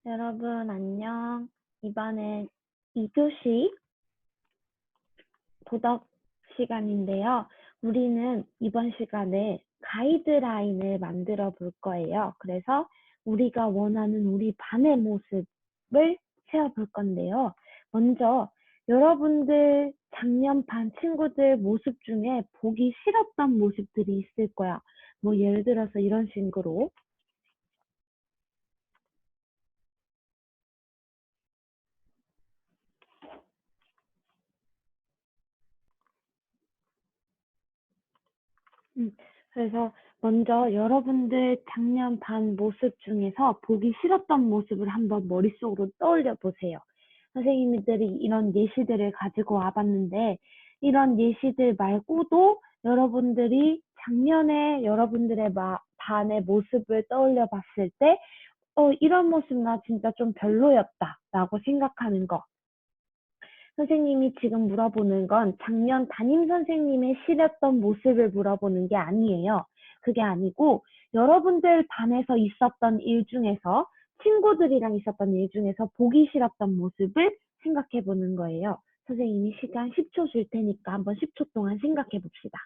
여러분, 안녕. 이번엔 2교시 도덕 시간인데요. 우리는 이번 시간에 가이드라인을 만들어 볼 거예요. 그래서 우리가 원하는 우리 반의 모습을 세워볼 건데요. 먼저 여러분들 작년 반 친구들 모습 중에 보기 싫었던 모습들이 있을 거야. 뭐 예를 들어서 이런 식으로 그래서 먼저 여러분들 작년 반 모습 중에서 보기 싫었던 모습을 한번 머릿속으로 떠올려 보세요. 선생님들이 이런 예시들을 가지고 와봤는데 이런 예시들 말고도 여러분들이 작년에 여러분들의 반의 모습을 떠올려 봤을 때 이런 모습 나 진짜 좀 별로였다 라고 생각하는 거. 선생님이 지금 물어보는 건 작년 담임 선생님의 싫었던 모습을 물어보는 게 아니에요. 그게 아니고 여러분들 반에서 있었던 일 중에서 친구들이랑 있었던 일 중에서 보기 싫었던 모습을 생각해 보는 거예요. 선생님이 시간 10초 줄 테니까 한번 10초 동안 생각해 봅시다.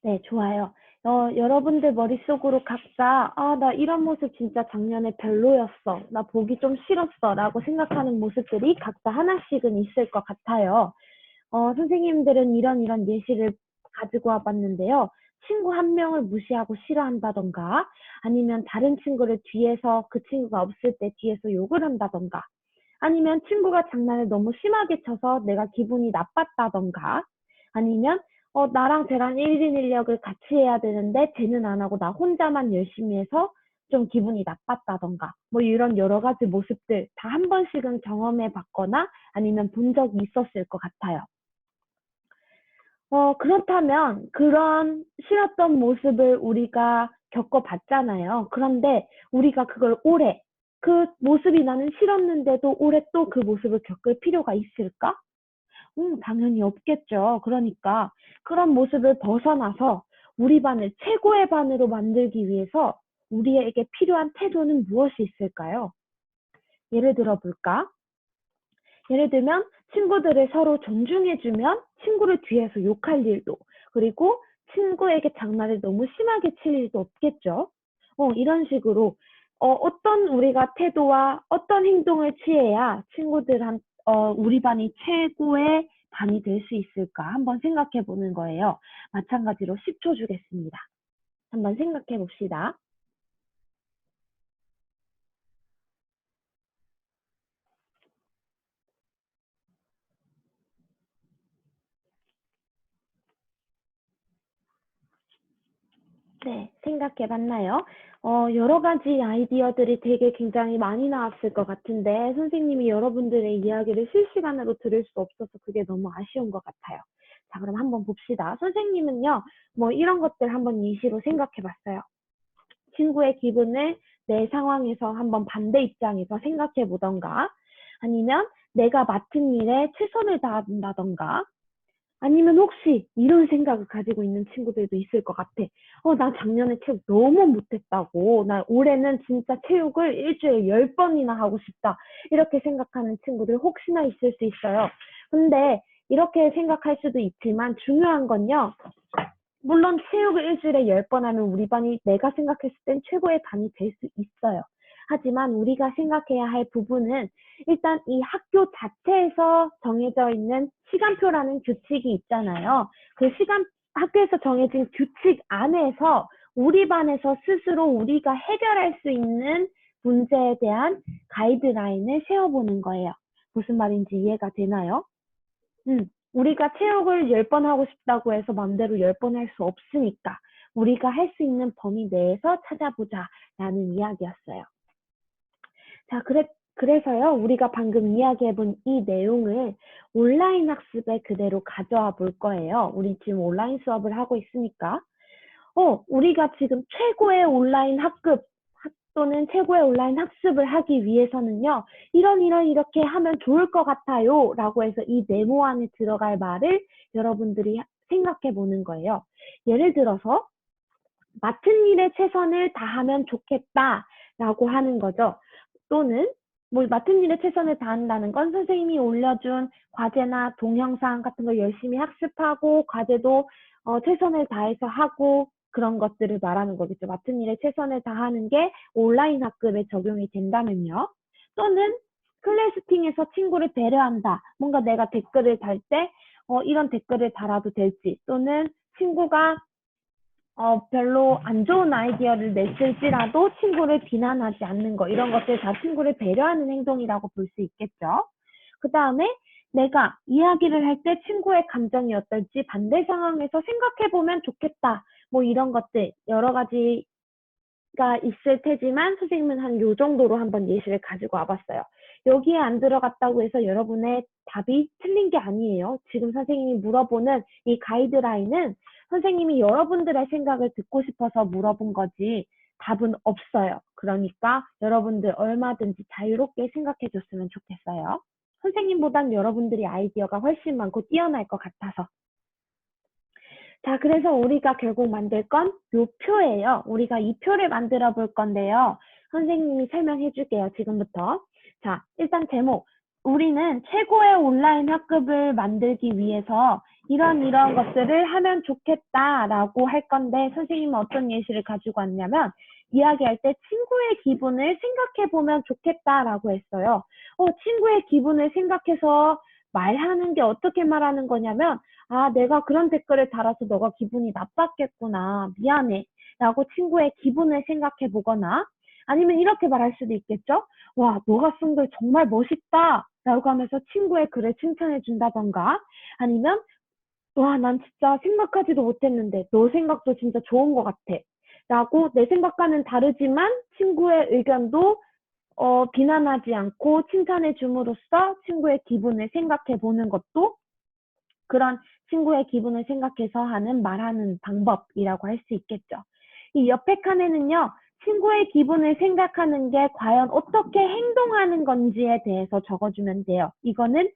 네, 좋아요. 여러분들 머릿속으로 각자, 나 이런 모습 진짜 작년에 별로였어. 나 보기 좀 싫었어. 라고 생각하는 모습들이 각자 하나씩은 있을 것 같아요. 선생님들은 이런 예시를 가지고 와봤는데요. 친구 한 명을 무시하고 싫어한다던가, 아니면 다른 친구를 뒤에서 그 친구가 없을 때 뒤에서 욕을 한다던가, 아니면 친구가 장난을 너무 심하게 쳐서 내가 기분이 나빴다던가, 아니면 나랑 쟤랑 1인 1역을 같이 해야 되는데 쟤는 안 하고 나 혼자만 열심히 해서 좀 기분이 나빴다던가 뭐 이런 여러 가지 모습들 다 한 번씩은 경험해 봤거나 아니면 본 적이 있었을 것 같아요. 그렇다면 그런 싫었던 모습을 우리가 겪어봤잖아요. 그런데 우리가 그걸 오래 그 모습이 나는 싫었는데도 올해 또 그 모습을 겪을 필요가 있을까? 당연히 없겠죠. 그러니까 그런 모습을 벗어나서 우리 반을 최고의 반으로 만들기 위해서 우리에게 필요한 태도는 무엇이 있을까요? 예를 들어 볼까? 예를 들면 친구들을 서로 존중해주면 친구를 뒤에서 욕할 일도 그리고 친구에게 장난을 너무 심하게 칠 일도 없겠죠. 이런 식으로 어떤 우리가 태도와 어떤 행동을 취해야 우리 반이 최고의 반이 될 수 있을까 한번 생각해 보는 거예요. 마찬가지로 10초 주겠습니다. 한번 생각해 봅시다. 네, 생각해 봤나요? 여러 가지 아이디어들이 되게 굉장히 많이 나왔을 것 같은데, 선생님이 여러분들의 이야기를 실시간으로 들을 수 없어서 그게 너무 아쉬운 것 같아요. 자, 그럼 한번 봅시다. 선생님은요, 뭐 이런 것들 한번 예시로 생각해 봤어요. 친구의 기분을 내 상황에서 한번 반대 입장에서 생각해 보던가, 아니면 내가 맡은 일에 최선을 다한다던가, 아니면 혹시 이런 생각을 가지고 있는 친구들도 있을 것 같아. 나 작년에 체육 너무 못했다고. 나 올해는 진짜 체육을 일주일에 10번이나 하고 싶다. 이렇게 생각하는 친구들 혹시나 있을 수 있어요. 근데 이렇게 생각할 수도 있지만 중요한 건요. 물론 체육을 일주일에 10번 하면 우리 반이 내가 생각했을 땐 최고의 반이 될 수 있어요. 하지만 우리가 생각해야 할 부분은 일단 이 학교 자체에서 정해져 있는 시간표라는 규칙이 있잖아요. 학교에서 정해진 규칙 안에서 우리 반에서 스스로 우리가 해결할 수 있는 문제에 대한 가이드라인을 세워보는 거예요. 무슨 말인지 이해가 되나요? 우리가 체육을 10번 하고 싶다고 해서 맘대로 10번 할 수 없으니까 우리가 할 수 있는 범위 내에서 찾아보자라는 이야기였어요. 자, 그래서요, 우리가 방금 이야기해본 이 내용을 온라인 학습에 그대로 가져와 볼 거예요. 우리 지금 온라인 수업을 하고 있으니까. 우리가 지금 최고의 온라인 또는 최고의 온라인 학습을 하기 위해서는요, 이렇게 하면 좋을 것 같아요. 라고 해서 이 네모 안에 들어갈 말을 여러분들이 생각해 보는 거예요. 예를 들어서, 맡은 일에 최선을 다하면 좋겠다. 라고 하는 거죠. 또는, 뭐, 맡은 일에 최선을 다한다는 건 선생님이 올려준 과제나 동영상 같은 걸 열심히 학습하고, 과제도 최선을 다해서 하고, 그런 것들을 말하는 거겠죠. 맡은 일에 최선을 다하는 게 온라인 학급에 적용이 된다면요. 또는 클래스팅에서 친구를 배려한다. 뭔가 내가 댓글을 달 때, 이런 댓글을 달아도 될지, 또는 친구가 별로 안 좋은 아이디어를 냈을지라도 친구를 비난하지 않는 거, 이런 것들 다 친구를 배려하는 행동이라고 볼 수 있겠죠. 그 다음에 내가 이야기를 할 때 친구의 감정이 어떨지 반대 상황에서 생각해보면 좋겠다. 뭐 이런 것들 여러 가지가 있을 테지만 선생님은 한 요 정도로 한번 예시를 가지고 와봤어요. 여기에 안 들어갔다고 해서 여러분의 답이 틀린 게 아니에요. 지금 선생님이 물어보는 이 가이드라인은 선생님이 여러분들의 생각을 듣고 싶어서 물어본 거지 답은 없어요. 그러니까 여러분들 얼마든지 자유롭게 생각해 줬으면 좋겠어요. 선생님보단 여러분들이 아이디어가 훨씬 많고 뛰어날 것 같아서. 자, 그래서 우리가 결국 만들 건 요 표예요. 우리가 이 표를 만들어 볼 건데요. 선생님이 설명해 줄게요. 지금부터. 자, 일단 제목. 우리는 최고의 온라인 학급을 만들기 위해서 이런 것들을 하면 좋겠다라고 할 건데 선생님은 어떤 예시를 가지고 왔냐면 이야기할 때 친구의 기분을 생각해 보면 좋겠다라고 했어요. 친구의 기분을 생각해서 말하는 게 어떻게 말하는 거냐면 내가 그런 댓글을 달아서 너가 기분이 나빴겠구나. 미안해. 라고 친구의 기분을 생각해 보거나 아니면 이렇게 말할 수도 있겠죠. 와, 너가 쓴 글 정말 멋있다. 라고 하면서 친구의 글을 칭찬해 준다던가 아니면 와, 난 진짜 생각하지도 못했는데 너 생각도 진짜 좋은 것 같아. 라고 내 생각과는 다르지만 친구의 의견도 비난하지 않고 칭찬해 줌으로써 친구의 기분을 생각해 보는 것도 그런 친구의 기분을 생각해서 하는 말하는 방법이라고 할 수 있겠죠. 이 옆에 칸에는요. 친구의 기분을 생각하는 게 과연 어떻게 행동하는 건지에 대해서 적어주면 돼요. 이거는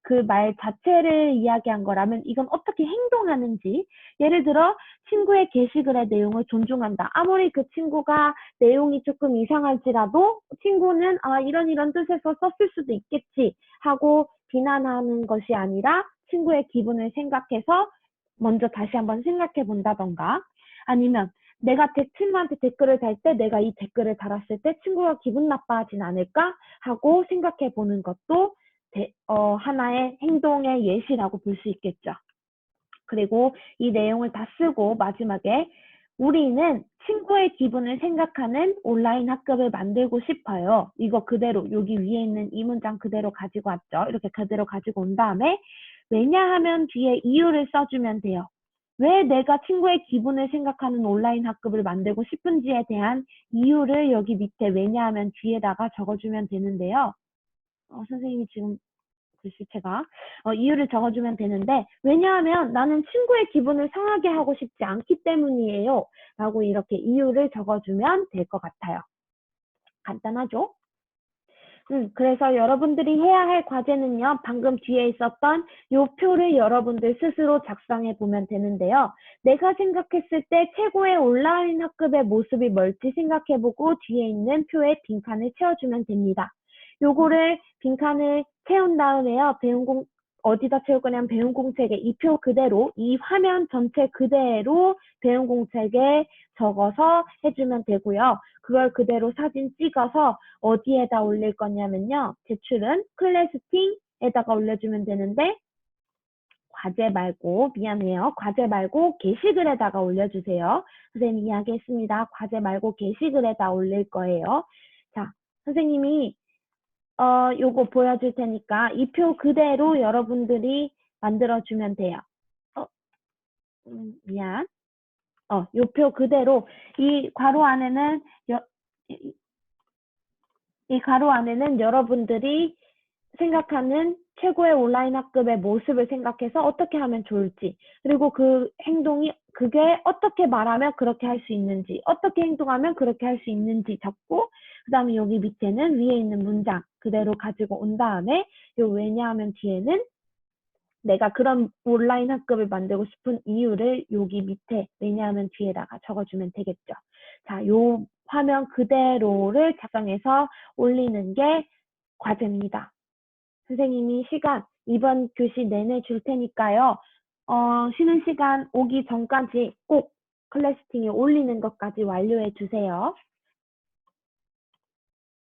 그 말 자체를 이야기한 거라면 이건 어떻게 행동하는지 예를 들어 친구의 게시글의 내용을 존중한다. 아무리 그 친구가 내용이 조금 이상할지라도 친구는 이런 뜻에서 썼을 수도 있겠지 하고 비난하는 것이 아니라 친구의 기분을 생각해서 먼저 다시 한번 생각해 본다던가 아니면 내가 친구한테 댓글을 달 때 내가 이 댓글을 달았을 때 친구가 기분 나빠하진 않을까 하고 생각해 보는 것도 하나의 행동의 예시라고 볼 수 있겠죠. 그리고 이 내용을 다 쓰고 마지막에 우리는 친구의 기분을 생각하는 온라인 학급을 만들고 싶어요. 이거 그대로 여기 위에 있는 이 문장 그대로 가지고 왔죠. 이렇게 그대로 가지고 온 다음에 왜냐하면 뒤에 이유를 써주면 돼요. 왜 내가 친구의 기분을 생각하는 온라인 학급을 만들고 싶은지에 대한 이유를 여기 밑에 왜냐하면 뒤에다가 적어주면 되는데요. 선생님이 지금 글씨체가 이유를 적어주면 되는데 왜냐하면 나는 친구의 기분을 상하게 하고 싶지 않기 때문이에요. 라고 이렇게 이유를 적어주면 될 것 같아요. 간단하죠? 그래서 여러분들이 해야 할 과제는요. 방금 뒤에 있었던 요 표를 여러분들 스스로 작성해 보면 되는데요. 내가 생각했을 때 최고의 온라인 학급의 모습이 뭘지 생각해보고 뒤에 있는 표에 빈칸을 채워주면 됩니다. 요거를 빈칸을 채운 다음에요. 어디다 채울 거냐면 배운 공책에 이 표 그대로 이 화면 전체 그대로 배운 공책에 적어서 해주면 되고요. 그걸 그대로 사진 찍어서 어디에다 올릴 거냐면요. 제출은 클래스팅에다가 올려주면 되는데 과제 말고 미안해요. 과제 말고 게시글에다가 올려주세요. 선생님이 이야기했습니다. 과제 말고 게시글에다 올릴 거예요. 자, 선생님이 요거 보여줄 테니까 이 표 그대로 여러분들이 만들어주면 돼요. 미안. 요 표 그대로 이 괄호 안에는 이 가로 안에는 여러분들이 생각하는 최고의 온라인 학급의 모습을 생각해서 어떻게 하면 좋을지, 그리고 그 행동이 그게 어떻게 말하면 그렇게 할 수 있는지, 어떻게 행동하면 그렇게 할 수 있는지 적고, 그 다음에 여기 밑에는 위에 있는 문장 그대로 가지고 온 다음에 요 왜냐하면 뒤에는 내가 그런 온라인 학급을 만들고 싶은 이유를 여기 밑에 왜냐하면 뒤에다가 적어주면 되겠죠. 자, 요 화면 그대로를 작성해서 올리는 게 과제입니다. 선생님이 시간 이번 교시 내내 줄 테니까요. 쉬는 시간 오기 전까지 꼭 클래스팅에 올리는 것까지 완료해 주세요.